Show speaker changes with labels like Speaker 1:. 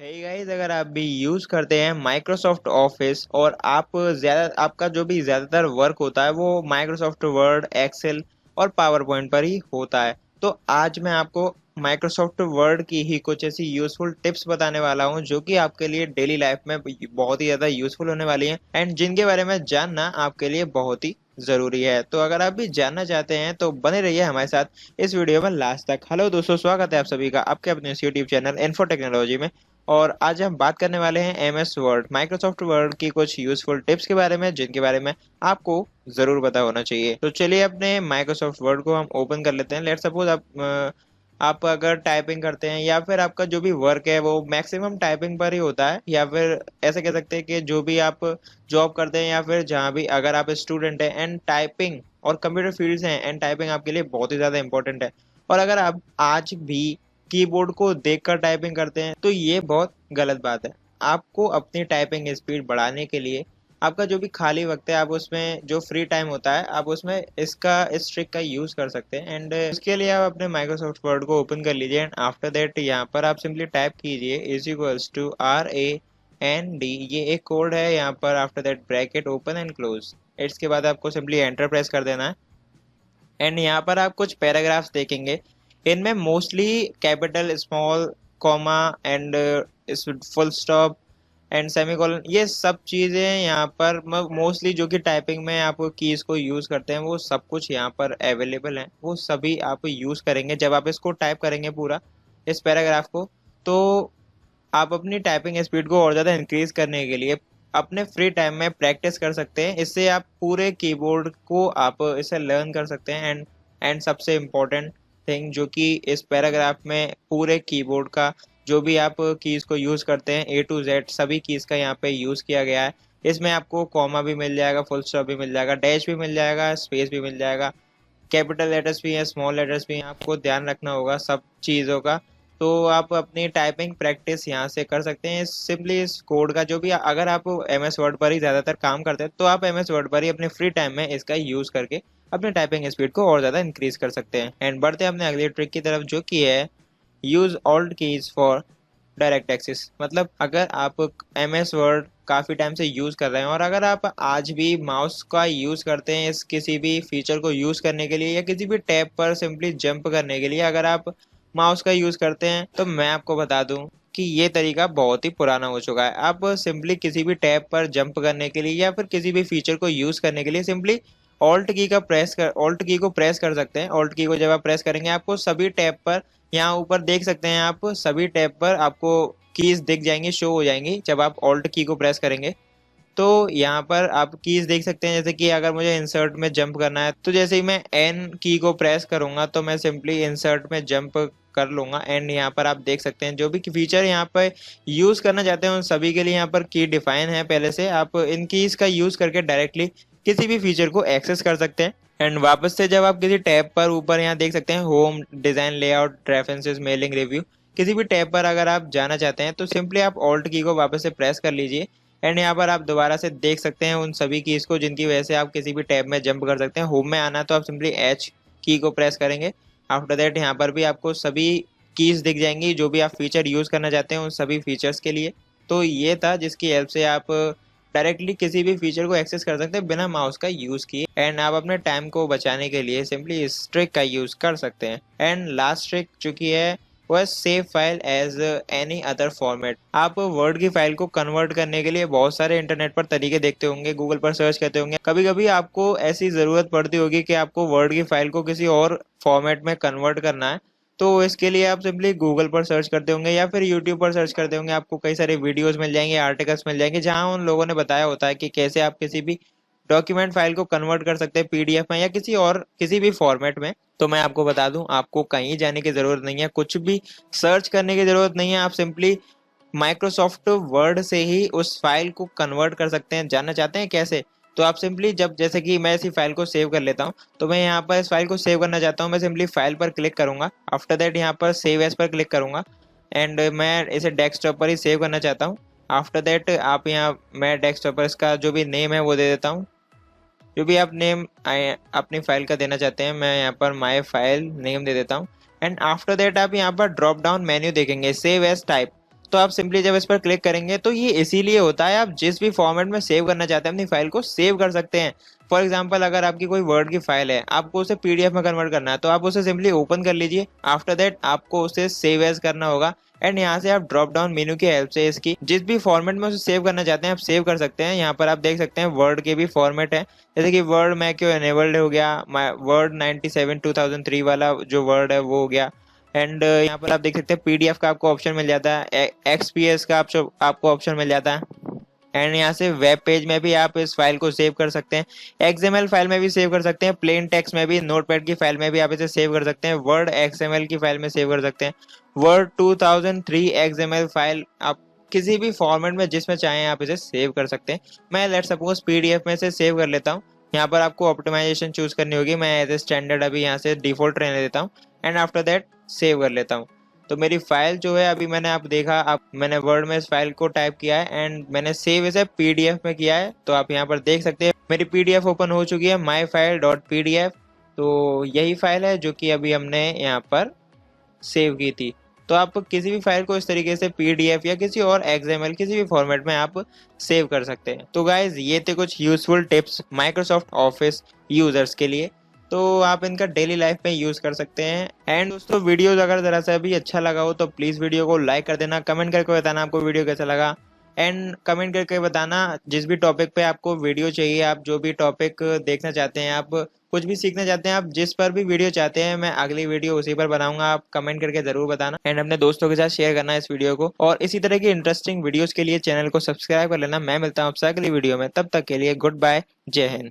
Speaker 1: Hey guys, अगर आप भी यूज़ करते हैं माइक्रोसॉफ्ट ऑफिस और आप ज़्यादा आपका जो भी ज़्यादातर वर्क होता है वो माइक्रोसॉफ्ट वर्ड, एक्सेल और पावर पॉइंट पर ही होता है। तो आज मैं आपको माइक्रोसॉफ्ट वर्ड की ही कुछ ऐसी यूज़फुल टिप्स बताने वाला हूं जो कि आपके लिए डेली लाइफ में बहुत ही ज़्यादा यूज़फुल होने वाली हैं एंड जिनके बारे में जानना आपके लिए बहुत ही ज़रूरी है। तो अगर आप भी जानना चाहते हैं तो बने रहिए हमारे साथ इस वीडियो में लास्ट तक। हेलो दोस्तों, स्वागत है आप सभी का आपके अपने यूट्यूब चैनल इन्फो टेक्नोलॉजी में। और आज हम बात करने वाले हैं एमएस वर्ड, माइक्रोसॉफ्ट वर्ड की कुछ यूजफुल टिप्स के बारे में जिनके बारे में आपको जरूर पता होना चाहिए। तो चलिए अपने माइक्रोसॉफ्ट वर्ड को हम ओपन कर लेते हैं। लेट्स सपोज आप अगर टाइपिंग करते हैं या फिर आपका जो भी वर्क है वो मैक्सिमम टाइपिंग पर ही होता है, या फिर ऐसे कह सकते हैं कि जो भी आप जॉब करते हैं या फिर जहाँ भी अगर आप स्टूडेंट हैं एंड टाइपिंग और कंप्यूटर फील्ड्स हैं एंड टाइपिंग आपके लिए बहुत ही ज़्यादा इंपॉर्टेंट है। और अगर आप आज भी कीबोर्ड को देखकर टाइपिंग करते हैं तो ये बहुत गलत बात है। आपको अपनी टाइपिंग स्पीड बढ़ाने के लिए आपका जो भी खाली वक्त है आप उसमें जो फ्री टाइम होता है आप उसमें इस ट्रिक का यूज कर सकते हैं। एंड इसके लिए आप अपने माइक्रोसॉफ्ट वर्ड को ओपन कर लीजिए एंड आफ्टर दैट यहाँ पर आप सिंपली टाइप कीजिए इज इक्वल्स टू RAND। ये एक कोड है, यहाँ पर after that bracket open and close. इसके बाद आपको सिंपली एंटर प्रेस कर देना है एंड यहाँ पर आप कुछ पैराग्राफ्स देखेंगे। इनमें mostly capital, small, comma and full stop and semicolon, ये सब चीज़ें यहाँ पर मोस्टली जो कि टाइपिंग में आप कीज़ को यूज़ करते हैं वो सब कुछ यहाँ पर अवेलेबल है। वो सभी आप यूज़ करेंगे जब आप इसको टाइप करेंगे पूरा इस पैराग्राफ को। तो आप अपनी टाइपिंग स्पीड को और ज़्यादा इंक्रीज करने के लिए अपने फ्री टाइम में प्रैक्टिस कर सकते हैं। इससे आप पूरे कीबोर्ड को आप इसे लर्न कर सकते हैं। एंड सबसे इम्पोर्टेंट थिंग जो कि इस पैराग्राफ में पूरे कीबोर्ड का जो भी आप कीज़ को यूज़ करते हैं A to Z सभी कीज़ का यहाँ पे यूज़ किया गया है। इसमें आपको कॉमा भी मिल जाएगा, फुल स्टॉप भी मिल जाएगा, डैश भी मिल जाएगा, स्पेस भी मिल जाएगा, कैपिटल लेटर्स भी हैं, स्मॉल लेटर्स भी हैं। आपको ध्यान रखना होगा सब चीज़ों का। तो आप अपनी टाइपिंग प्रैक्टिस यहाँ से कर सकते हैं। सिंपली इस कोड का जो भी अगर आप एम एस वर्ड पर ही ज़्यादातर काम करते हैं तो आप एम एस वर्ड पर ही अपने फ्री टाइम में इसका यूज़ करके अपनी टाइपिंग स्पीड को और ज़्यादा इंक्रीज कर सकते हैं। एंड बढ़ते हैं अपने अगली ट्रिक की तरफ जो कि है use alt keys for direct access. मतलब अगर आप एम एस वर्ड काफ़ी टाइम से यूज़ कर रहे हैं और अगर आप आज भी माउस का यूज़ करते हैं इस किसी भी फीचर को यूज़ करने के लिए या किसी भी टैब पर सिंपली जंप करने के लिए अगर आप माउस का यूज़ करते हैं तो मैं आपको बता दूं कि ये तरीका बहुत ही पुराना हो चुका है। आप सिंपली किसी भी टैब पर जंप करने के लिए या फिर किसी भी फीचर को यूज़ करने के लिए सिंपली ऑल्ट की को प्रेस कर सकते हैं। ऑल्ट की को जब आप प्रेस करेंगे आपको सभी टैब पर, यहाँ ऊपर देख सकते हैं आप, सभी टैब पर आपको कीज दिख जाएंगी, शो हो जाएंगी जब आप ऑल्ट की को प्रेस करेंगे। तो यहाँ पर आप कीज देख सकते हैं, जैसे कि अगर मुझे इंसर्ट में जंप करना है तो जैसे ही मैं एन की को प्रेस करूंगा तो मैं सिंपली इंसर्ट में जंप कर लूंगा। एंड यहाँ पर आप देख सकते हैं जो भी फीचर यहाँ पर यूज करना चाहते हैं उन सभी के लिए यहाँ पर की डिफाइन है पहले से। आप इन कीज का यूज करके डायरेक्टली किसी भी फीचर को एक्सेस कर सकते हैं। एंड वापस से जब आप किसी टैब पर ऊपर यहाँ देख सकते हैं home, design, layout, references, mailing, review, किसी भी टैब पर अगर आप जाना चाहते हैं तो सिंपली आप ऑल्ट की को वापस से प्रेस कर लीजिए। एंड यहाँ पर आप दोबारा से देख सकते हैं उन सभी कीज को जिनकी वजह से आप किसी भी टैब में जंप कर सकते हैं। होम में आना तो आप सिंपली एच की को प्रेस करेंगे। आफ्टर दैट यहाँ पर भी आपको सभी कीज दिख जाएंगी जो भी आप फीचर यूज करना चाहते हैं उन सभी फीचर्स के लिए। तो ये था जिसकी हेल्प से आप डायरेक्टली किसी भी फीचर को एक्सेस कर सकते हैं बिना माउस का यूज किए। एंड आप अपने टाइम को बचाने के लिए सिंपली इस ट्रिक का यूज कर सकते हैं। एंड लास्ट ट्रिक जो कि है वो है save file as any other format. आप वर्ड की फाइल को कन्वर्ट करने के लिए बहुत सारे इंटरनेट पर तरीके देखते होंगे, गूगल पर सर्च करते होंगे, कभी कभी आपको ऐसी ज़रूरत पड़ती होगी कि आपको वर्ड की फाइल को किसी और फॉर्मेट में कन्वर्ट करना है। तो इसके लिए आप सिंपली गूगल पर सर्च करते होंगे या फिर यूट्यूब पर सर्च करते होंगे। आपको कई सारे वीडियोस मिल जाएंगे, आर्टिकल्स मिल जाएंगे जहां उन लोगों ने बताया होता है कि कैसे आप किसी भी डॉक्यूमेंट फाइल को कन्वर्ट कर सकते हैं पीडीएफ में या किसी भी फॉर्मेट में। तो मैं आपको बता दूं, आपको कहीं जाने की जरूरत नहीं है, कुछ भी सर्च करने की जरूरत नहीं है। आप सिंपली माइक्रोसॉफ्ट वर्ड से ही उस फाइल को कन्वर्ट कर सकते हैं। जानना चाहते हैं कैसे? तो आप सिंपली जब, जैसे कि मैं इसी फाइल को सेव कर लेता हूँ, तो मैं यहाँ पर इस फाइल को सेव करना चाहता हूँ, मैं सिंपली फाइल पर क्लिक करूंगा। आफ्टर दैट यहाँ पर सेव एज पर क्लिक करूंगा एंड मैं इसे डेस्कटॉप पर ही सेव करना चाहता हूँ। आफ्टर दैट आप यहाँ, मैं डेस्कटॉप पर इसका जो भी नेम है वो दे देता हूँ। जो भी आप नेम अपनी फाइल का देना चाहते हैं मैं यहाँ पर माई फाइल नेम दे देता हूँ। एंड आफ्टर दैट आप यहाँ पर ड्रॉप डाउन मेन्यू देखेंगे सेव एज टाइप। तो आप सिंपली जब इस पर क्लिक करेंगे तो ये इसीलिए होता है, आप जिस भी फॉर्मेट में सेव करना चाहते हैं अपनी फाइल को सेव कर सकते हैं। फॉर एग्जाम्पल अगर आपकी कोई वर्ड की फाइल है, आपको उसे पीडीएफ में कन्वर्ट करना है, तो आप उसे सिंपली ओपन कर लीजिए। आफ्टर दैट आपको उसे सेव एज करना होगा एंड यहाँ से आप ड्रॉप डाउन मेन्यू की हेल्प से इसकी जिस भी फॉर्मेट में उसे सेव करना चाहते हैं आप सेव कर सकते हैं। यहाँ पर आप देख सकते हैं वर्ड के भी फॉर्मेट है, जैसे कि वर्ड मैक्रो एनेबल्ड हो गया, वर्ड 97 2003 वाला जो वर्ड है वो हो गया। एंड यहाँ पर आप देख सकते हैं पीडीएफ का आपको ऑप्शन मिल जाता है, एक्सपीएस का आपको ऑप्शन मिल जाता है। एंड यहाँ से वेब पेज में भी आप इस फाइल को सेव कर सकते हैं, एक्सएमएल फाइल में भी सेव कर सकते हैं, प्लेन टेक्स्ट में भी, नोटपैड की फाइल में भी आप इसे सेव कर सकते हैं, वर्ड एक्सएमएल की फाइल में सेव कर सकते हैं, वर्ड 2003 एक्सएमएल फाइल आप किसी भी फॉर्मेट में जिसमें चाहें आप इसे सेव कर सकते हैं। मैं लेट सपोज पीडीएफ में से सेव कर लेता हूँ। यहाँ पर आपको ऑप्टिमाइजेशन चूज करनी होगी, मैं एज ए स्टैंडर्ड अभी यहाँ से डिफॉल्ट रहने देता हूँ एंड आफ्टर दैट सेव कर लेता हूँ। तो मेरी फाइल जो है अभी मैंने आप देखा, आप मैंने वर्ड में इस फाइल को टाइप किया है एंड मैंने सेव इसे पीडीएफ में किया है। तो आप यहाँ पर देख सकते हैं मेरी पीडीएफ ओपन हो चुकी है, माई फाइल डॉट पीडीएफ। तो यही फाइल है जो कि अभी हमने यहाँ पर सेव की थी। तो आप किसी भी फाइल को इस तरीके से पीडीएफ या किसी और एक्सएमएल किसी भी फॉर्मेट में आप सेव कर सकते हैं। तो गाइज ये थे कुछ useful tips Microsoft office users के लिए, तो आप इनका डेली लाइफ में यूज़ कर सकते हैं। एंड दोस्तों वीडियोस अगर ज़रा सा भी अच्छा लगा हो तो प्लीज़ वीडियो को लाइक कर देना, कमेंट करके बताना आपको वीडियो कैसा लगा एंड कमेंट करके बताना जिस भी टॉपिक पे आपको वीडियो चाहिए, आप जो भी टॉपिक देखना चाहते हैं, आप कुछ भी सीखना चाहते हैं, आप जिस पर भी वीडियो चाहते हैं मैं अगली वीडियो उसी पर बनाऊंगा। आप कमेंट करके ज़रूर बताना एंड अपने दोस्तों के साथ शेयर करना इस वीडियो को, और इसी तरह की इंटरेस्टिंग वीडियोज़ के लिए चैनल को सब्सक्राइब कर लेना। मैं मिलता हूँ आपसे अगली वीडियो में, तब तक के लिए गुड बाय, जय हिंद।